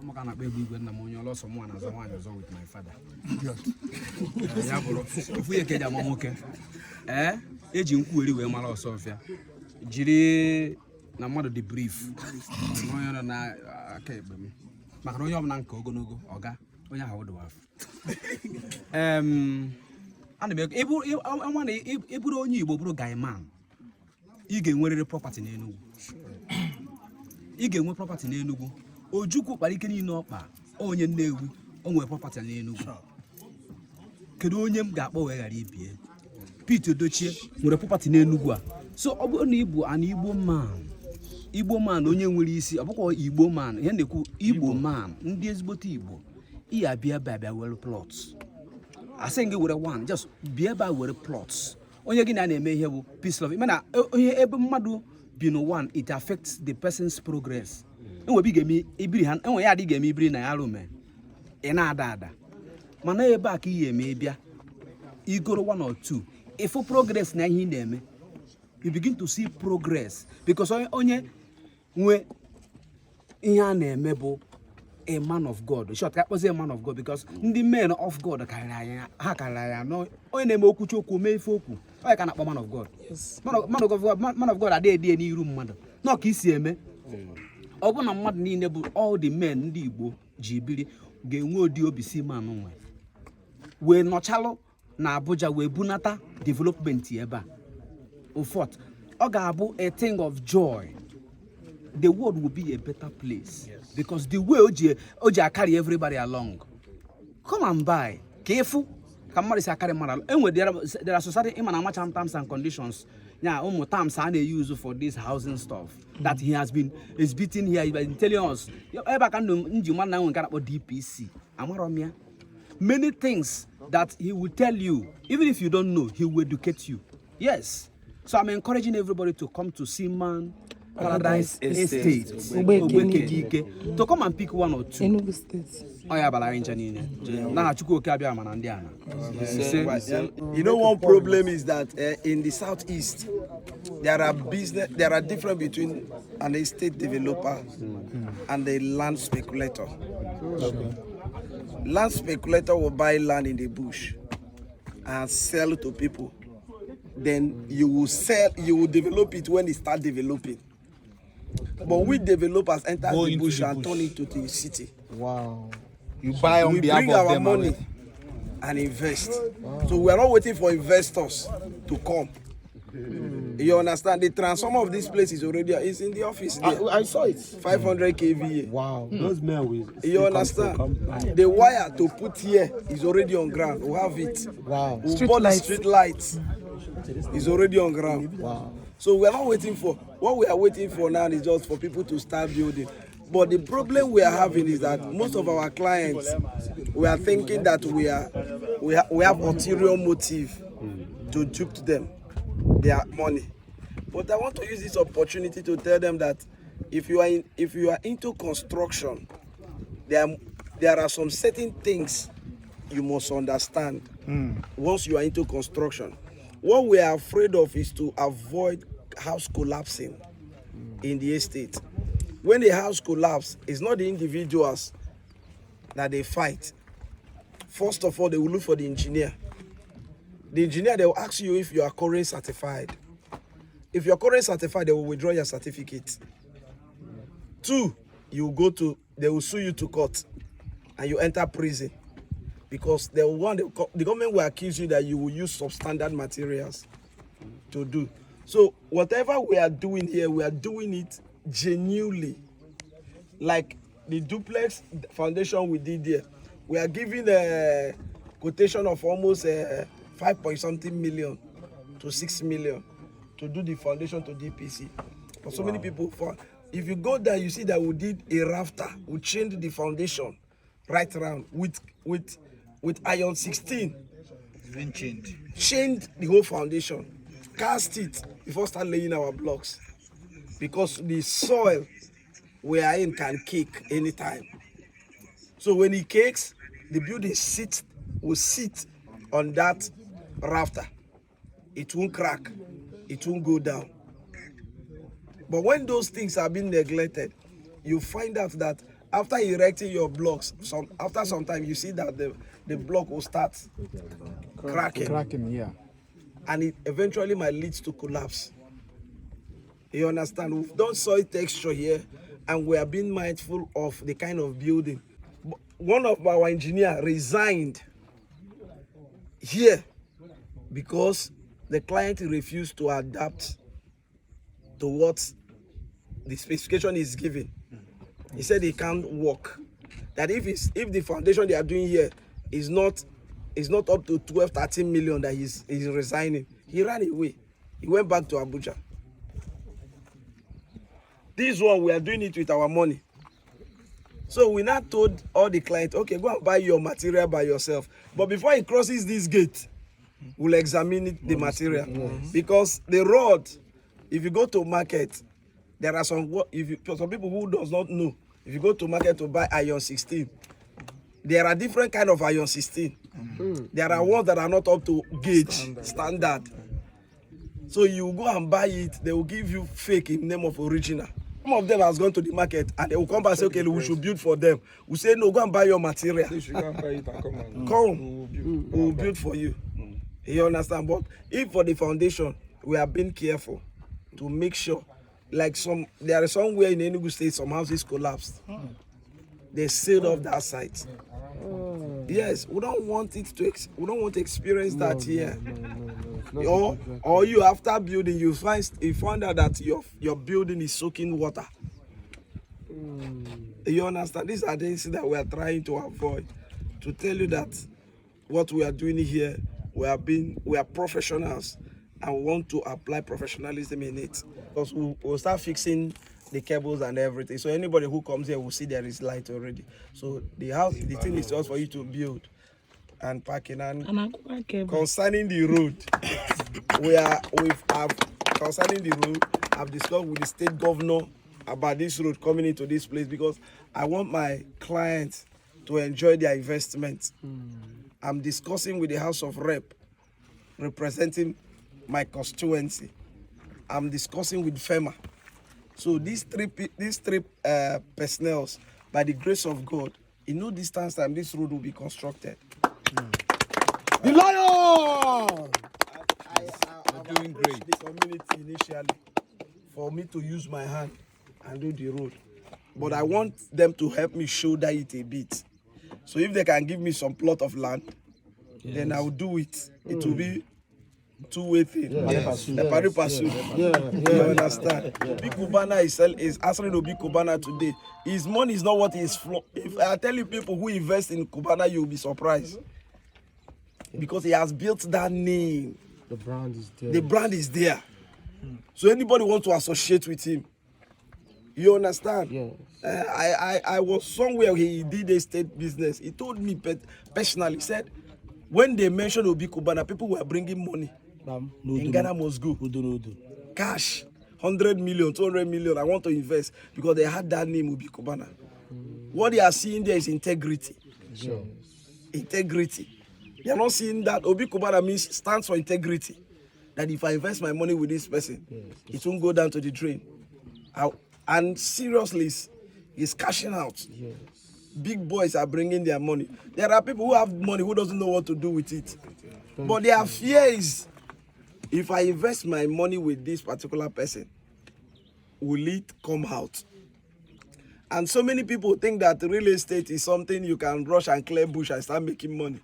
I'm gonna be when I'm on your loss of one as a one with my father. If we get a momoke, aging coolly where my loss of ya. Jiri na mother the brief. No, no, okay, baby. Macron, Nanko, go, Oga, when you hold off. And able on you, Bobo Guy man. You get one property in you get one property in Enugu. Ojuku Barikini no pa, on your neighbor, on where property in Enugu. Kedonium Gapo where I live. Peter Doche, with a property in Enugu. So, Obo an Igbo man. Igbo man, onye nwere isi, ọbụkwa Igbo man, ihe na-ekwu Igbo man, ndị ezigbote Igbo, iya bịa bịa were plots. Asị gị were one, just bịa bịa were plots. Onye gị na-eme ihe bụ peace love. Mana onye ebe mmadụ bi no one, it affects the person's progress. Enwe bi ga-eme ibiri ha, enwe ya adị ga-eme ibiri na ya rume. Ị na-ada ada. Mana ebe a ka ihe eme bịa. Igoro one or two. If progress na ihe na-eme, you begin to see progress because onye nwe ihe a na-eme bụ a man of God. Short ka was a man of God because ndị men of God karịa ha karịa no onye na-eme okwu chukwu mee ife okwu onye ka na-akpọ man of God. Yes. Man of God adịghị n'iru mmadụ nọ ka isi eme ọ bụ na mmadụ niile bụ all the men ndị Igbo ji biri ga-enwe odi obi si man nwe wee nọchalụ na Abuja wee bunata development ebe a fourth, Ogabu a thing of joy. The world will be a better place. Yes. Because the way Oji carry everybody along. Come and buy. Careful. Kamari say carry man. Anyway, there are society in much terms and conditions. Yeah, terms and they use for this housing stuff that he has been is beating here. He's been telling us. Ever can do DPC. Amaromia. Many things that he will tell you, even if you don't know, he will educate you. Yes. So I'm encouraging everybody to come to Seman Paradise Estate to come and pick one or two. Enugu State. Oh yeah, but I ain't na chuko kabia manandiana. You know, one problem is that in the southeast there are different between an estate developer and a land speculator. Okay. Land speculator will buy land in the bush and sell to people. Then you will develop it when it starts developing. But we developers enter the bush and turn it to the city. Wow. You buy on we behalf bring of our them money and invest. Wow. So we are not waiting for investors to come. You understand? The transformer of this place is already in the office there. I saw it. 500 kVA. Wow. Those men will. You understand? The wire to put here is already on ground. We have it. Wow. We bought the street lights. It's already on ground. Wow. So we are not waiting for, what we are waiting for now is just for people to start building. But the problem we are having is that most of our clients, we are thinking that we have ulterior motive to dupe them their money. But I want to use this opportunity to tell them that if you are into construction, there are some certain things you must understand once you are into construction. What we are afraid of is to avoid house collapsing in the estate. When the house collapses, it's not the individuals that they fight. First of all, they will look for the engineer. The engineer, they will ask you if you are current certified. If you are current certified, they will withdraw your certificate. Two, they will sue you to court and you enter prison. Because the government will accuse you that you will use substandard materials to do. So whatever we are doing here, we are doing it genuinely. Like the duplex foundation we did there, we are giving a quotation of almost 5-point-something million to 6 million to do the foundation to DPC. But so many people, if you go there, you see that we did a rafter. We changed the foundation right around with iron 16. Even Chained the whole foundation. Cast it before start laying our blocks. Because the soil we are in can cake anytime. So when it cakes, the building will sit on that rafter. It won't crack. It won't go down. But when those things are being neglected, you find out that after erecting your blocks, after some time, you see that the block will start cracking. Cracking, yeah. And it eventually might lead to collapse. You understand? We've done soil texture here, and we are being mindful of the kind of building. One of our engineers resigned here because the client refused to adapt to what the specification is given. He said he can't work. That if the foundation they are doing here is not up to 12, 13 million, that he's resigning. He ran away. He went back to Abuja. This one, we are doing it with our money. So we now told all the clients, okay, go and buy your material by yourself. But before he crosses this gate, we'll examine the material. Because the rod, if you go to market, there are some people who does not know. If you go to market to buy iron 16, there are different kind of iron 16. There are ones that are not up to gauge, standard. So you go and buy it, they will give you fake in name of original. Some of them has gone to the market and they will come back and say, okay, we should build for them. We say, no, go and buy your material. You should go and buy it and come and Come, we will build for you. You understand? But if for the foundation, we are being careful to make sure, like there is somewhere in Enugu State, some houses collapsed. They sealed off that site. Yes, we don't want to experience that here. Or you, after building, you find out that your building is soaking water. You understand? These are things that we are trying to avoid. To tell you that what we are doing here, we are professionals and we want to apply professionalism in it. Because we'll start fixing the cables and everything. So anybody who comes here will see there is light already. So the thing is just for you to build and parking. And concerning the road, concerning the road, I've discussed with the state governor about this road coming into this place because I want my clients to enjoy their investment. I'm discussing with the House of Rep representing my constituency. I'm discussing with FEMA. So these three personnel, by the grace of God, in no distance time, this road will be constructed. The lion! I'm doing great. The community initially for me to use my hand and do the road, but I want them to help me shoulder it a bit. So if they can give me some plot of land, then I will do it. It will be two-way thing. The pari passu. You understand? Big Cubana is answering to Big Cubana today. His money is not what he is. If I tell you people who invest in Cubana, you'll be surprised. Because he has built that name. The brand is there. The brand is there. So anybody want to associate with him. You understand? Yes. I was somewhere, he did a state business. He told me personally, he said, when they mentioned Obi Cubana, people were bringing money. In Ghana must go. Cash. 100 million, 200 million. I want to invest because they had that name, Obi Cubana. What they are seeing there is integrity. Yes. Integrity. They are not seeing that Obi Cubana stands for integrity. That if I invest my money with this person, it won't go down to the drain. And seriously, he's cashing out. Yes. Big boys are bringing their money. There are people who have money who doesn't know what to do with it. But their fear is, if I invest my money with this particular person, will it come out? And so many people think that real estate is something you can rush and clear bush and start making money.